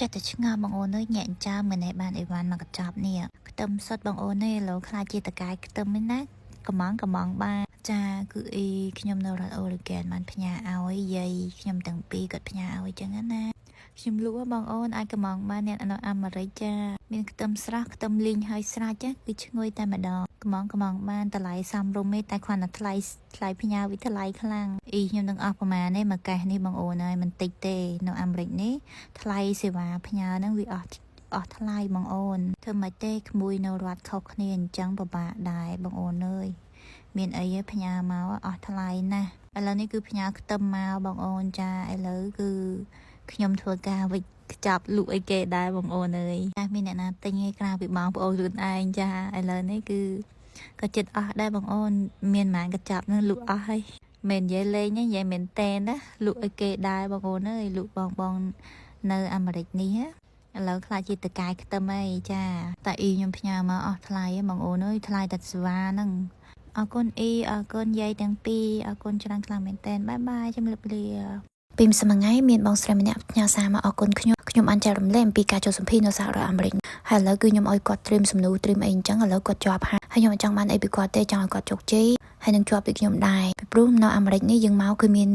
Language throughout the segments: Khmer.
ចិត្តតែឆ្ងល់បងអូនអើយញាក់ចើមិនឯបានអីវ៉ាន់មកកញ្ចប់នេះខ្ទឹមសុទ្ធបងអូននេះឥឡូវខ្លាចជាតកាយខ្ទឹមហ្នឹងណាកំងបានចាគឺអីខ្ញុំនៅរដ្ឋអូរីហ្គេនបានផ្ញើឲ្យយាយខ្ញុំទាំងពីរគាត់ផ្ញើឲ្យចឹងណាខ្ញុំលក់បងអូនអាចកំងបានអ្នកនៅអាមេរិកចាមានខ្ទឹមស្រស់ខ្ទឹមលីងហើយស្រាច់ចាគឺឈ្ងុយតែម្ដងកំងបានតម្លៃសមរម្យទេតែគ្រាន់តែថ្លៃផ្ញើវិថ្លៃខ្លាំងអីខ្ញុំនឹងអស់ប្រមាណនេះមួយកេសនេះបងអូនហើយមិនតិចទេនៅអាមេរិកនេះថ្លៃសេវាផ្ញើហ្នឹងវាអស់ថ្លៃបងអូនធ្វើមិនទេក្មួយនៅរដ្ឋខុសគ្នាអញ្ចឹងពិបាកដែរបងអូនអើយមានអីផ្ញើមកអស់ថ្លៃណាស់ឥឡូវនេះគឺផ្ញើខ្ទឹមមកបងអូនចាឥឡូវគឺខ្ញុំធ្វើការវិចចាប់លក់អីគេដែរបងអូនអើយតែមានអ្នកណាទិញឯក្រៅពីបងប្អូនខ្លួនឯងចាឥឡូវនេះគឺក៏ចិត្តអស់ដែរបងអូនមានម៉ានកញ្ចប់នឹងលក់អស់ហើយមិននិយាយលេងទេនិយាយមែនតែនណាលក់អីគេដែរបងអូនអើយលក់បងនៅអាមេរិកនេះឥឡូវខ្លាចជាតកាយខ្ទឹមអីចាតែអ៊ីខ្ញុំផ្ញើមកអស់ថ្លៃបងអូនអើយថ្លៃតែសេវាហ្នឹងអរគុណអ៊ីអរគុណយាយទាំងពីរអរគុណច្រើនខ្លាំងមែនតើបាយជំរាបលាពីម្សិលមិញមានបងស្រីម្នាក់ផ្ញើសារមកអរគុណខ្ញុំបានចែករំលែកអំពីការចូលសម្ភាសន៍នៅសហរដ្ឋអាមេរិកហើយឥឡូវគឺខ្ញុំឲ្យគាត់ត្រៀមសំណួរត្រៀមអីអញ្ចឹងឥឡូវគាត់ជាប់ហើយខ្ញុំអត់ចង់បានអីពីគាត់ទេចង់ឲ្យគាត់ជោគជ័យហើយនឹងជាប់ដូចខ្ញុំដែរពីព្រោះនៅអាមេរិកនេះយើងមកគឺមាន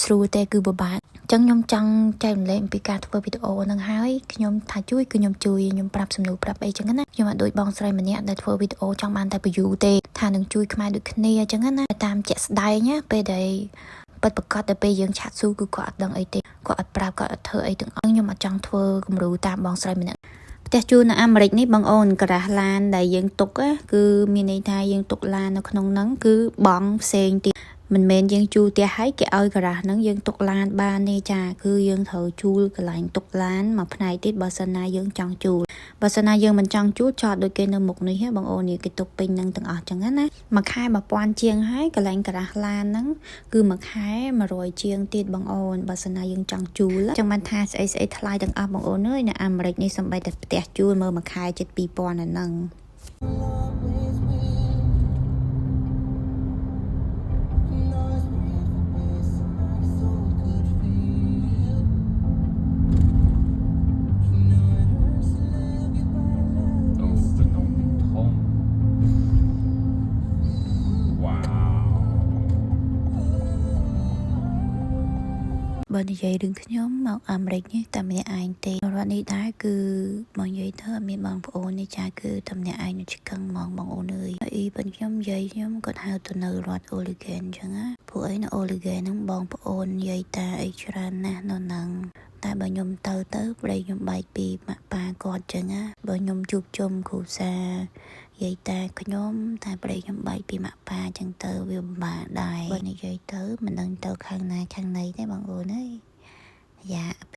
ស្រួលទេគឺពិបាកអញ្ចឹងខ្ញុំចង់ចែករំលែកអំពីការធ្វើវីដេអូហ្នឹងហើយខ្ញុំថាជួយគឺខ្ញុំជួយខ្ញុំប្រាប់សំណួរប្រាប់អីចឹងណាខ្ញុំអត់ដូចបងស្រីម្នាក់ដែលធ្វើវីដេអូចង់បានតែ view ទេថានឹងជួយខ្មែរដូចគ្នាអញ្ចឹងណាតាមជាក់ស្ដែងណាពេលដែលពិតប្រកបតែពេលយើងឆាត់ស៊ូគឺគាត់អត់ដឹងអីទេគាត់អត់ប្រាប់គាត់អត់ធ្វើអីទាំងអស់ខ្ញុំអត់ចង់ធ្វើគំរូតាមបងស្រីម្នាក់ផ្ទះជួលនៅអាមេរិកនេះបងអូនការ៉ាស់ឡានដែលយើងទុកគឺមានន័យថាយើងទុកឡាននៅក្នុងហ្នឹងគឺបងផ្សេងទៀតមិនមែនយើងជួលផ្ទះឲ្យគេឲ្យការ៉ាស់ហ្នឹងយើងទុកឡានបានទេចាគឺយើងត្រូវជួលកន្លែងទុកឡានមួយផ្នែកទៀតបើសិនណាយើងចង់ជួលបើសិនណាយើងមិនចង់ជួលចតដូចគេនៅមុខនេះបងអូននេះគេទុកពេញនឹងទាំងអស់ចឹងណាមួយខែ1000ជាងហើយកន្លែងការ៉ាស់ឡានហ្នឹងគឺមួយខែ100ជាងទៀតបងអូនបើសិនណាយើងចង់ជួលចឹងបានថាស្អីថ្លៃទាំងអស់បងអូនអើយនៅអាមេរិកនេះសំបីតែផ្ទះជួលមើលមួយខែជិត2000អាហ្នឹងបើនិយាយរឿងខ្ញុំមកអាមេរិកនេះតែម្នាក់ឯងទេរដ្ឋនេះដែរគឺមកនិយាយទៅអត់មានបងប្អូននេះចាគឺតែម្នាក់ឯងនៅឆ្កឹងហ្មងបងអូនអើយអ៊ីប៉ុនខ្ញុំនិយាយខ្ញុំគាត់ហៅទៅនៅរដ្ឋអូរីហ្គេនអញ្ចឹងណាព្រោះអីនៅអូរីហ្គេនហ្នឹងបងប្អូននិយាយតាអីច្រើនណាស់នៅហ្នឹងតែបើខ្ញុំទៅប្តីខ្ញុំបែកពីម៉ាក់ប៉ាគាត់អញ្ចឹងណាបើខ្ញុំជួបជុំគ្រួសារនិយាយតែខ្ញុំតែប្តីខ្ញុំបែកពីម៉ាក់ប៉ាអញ្ចឹងទៅវាពិបាកដែរបើនិយាយទៅមិនដឹងទៅខាងណាខាងណីទេបងអូនអើយយ៉ា